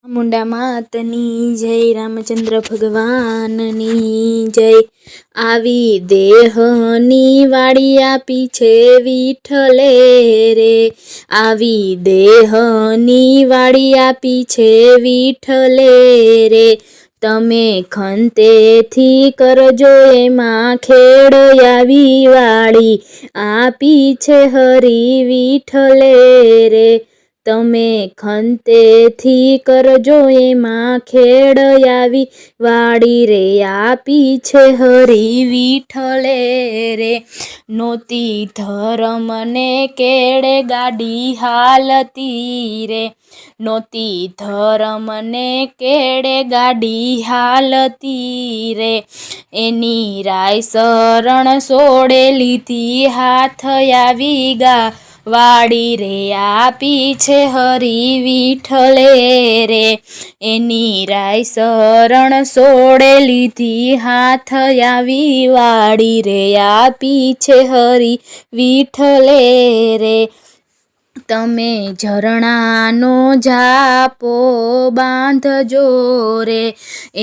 મુંડા માતની જય, રામચંદ્ર ભગવાનની જય। આવી દેહની વાડી આપી છે વિઠ્ઠલે રે, આવી દેહની વાડી આપી છે વિઠ્ઠલે રે। તમે ખંતેથી કરજો એમાં ખેડ, આવી વાડી આપી છે હરી વિઠ્ઠલે રે। તમે ખંતેથી કરજો એમાં ખેડ, આવી વાડી રે આપી છે હરી વિઠ્ઠલે રે। નોતી ધરમને કેળે ગાડી હાલતી રે, નોતી ધરમને કેળે ગાડી હાલતી રે। એની રાય શરણ સોડેલીથી હાથ, આવી વાડી રે આપી છે હરી વિઠ્ઠલે રે। એની રાય શરણ સોડેલીથી હાથ, આવી વાડી રે આપી છે હરી વિઠ્ઠલે રે। તમે ઝરણાનો ઝાપો બાંધજો રે,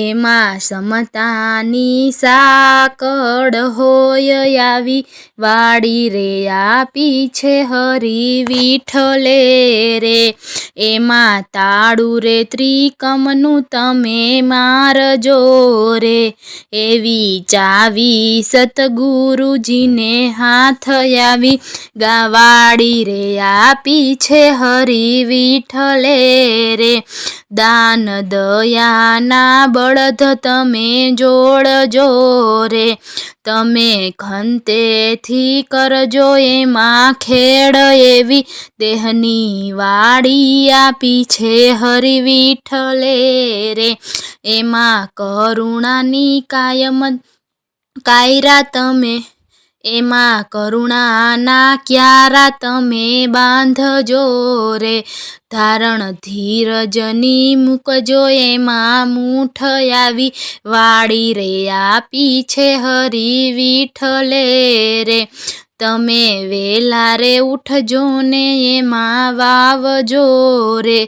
એમાં સમતાની સાકળ હોય, આવી વાડી રે આપી છે હરી વિઠ્ઠલે રે। એમાં તાળું રે ત્રિકમનું તમે મારજો રે, એવી ચાવી સતગુરુજીને હાથ, આવી વાડી રે આપી છે હરી વિઠ્ઠલે રે। દાન દયાના બળદ તમે જોડજો રે, તમે ખંતેથી કરજો એમાં ખેડ, એવી દેહની વાડી આપી છે હરી વિઠ્ઠલે રે। એમાં કરુણાની કાયમ કાયરા તમે, એમાં કરુણાના ક્યારા તમે બાંધજો રે। ધારણ ધીરજની મૂકજો એમાં મૂઠ, આવી વાડી રે આપી છે હરી વિઠ્ઠલે રે। તમે વેલા રે ઉઠજો ને એમાં વાવજો રે,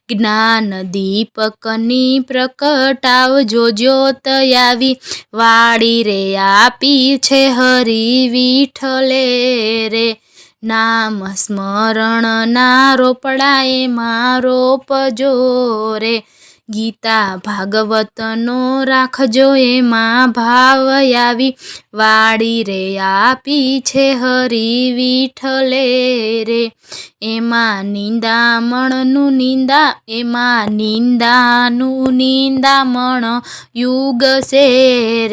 જ્ઞાન દીપકની પ્રગટાવજો જ્યોત, આવી વાડી રે આપી છે હરી વિઠ્ઠલે રે। નામ સ્મરણના રોપડા એમાં રોપજો રે, ગીતા ભાગવતનો રાખજો એમાં ભાવ, આવી વાડી રે આપી છે હરી વિઠ્ઠલે રે। એમાં નિંદામણનું એમાં નિંદાનું નિંદામણ યુગ છે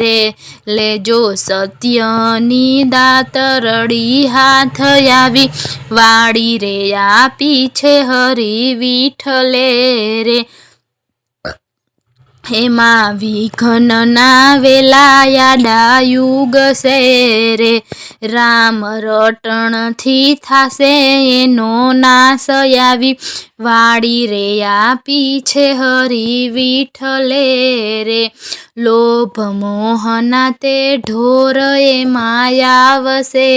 રે, લેજો સત્યની દાતરડી હાથ, આવી વાડી રે આપી છે હરી વિઠ્ઠલે રે। એમાં વિઘ્નના વેલાયાડા યુગ છે રે, રામ રટણથી થાશે એનો નાશ, આવી વાડી રે આપી છે હરી વિઠ્ઠલે રે। લોભ મોહના તે ઢોર એમાં આવશે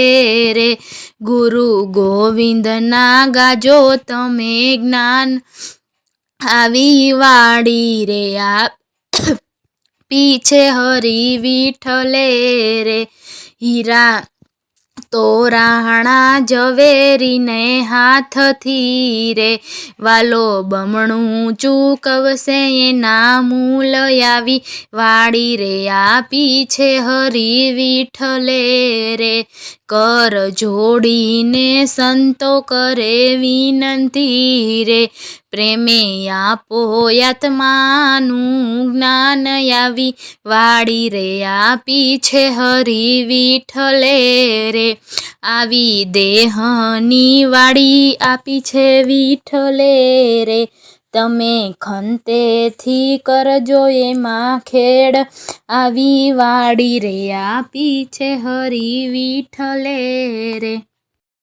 રે, ગુરુ ગોવિંદના ગાજો તમે જ્ઞાન, આવી વાડી રે આપી છે હરી વિઠ્ઠલે રે। હીરા તોરાણા ઝવેરીને હાથથી રે, વાલો બમણું ચૂકવશે એના મૂલ, આવી વાડી રે આપી છે હરી વિઠ્ઠલે રે। કર જોડીને સંતો કરે વિનંતી રે, પ્રેમે આપો આત્માનું જ્ઞાન, આવી વાડી રે આપી છે હરી વિઠ્ઠલે રે। આવી દેહની વાડી આપી છે વિઠ્ઠલે રે, તમે ખંતેથી કરજો એમાં ખેડ, આવી વાડી રે આપી છે હરી વિઠ્ઠલે રે।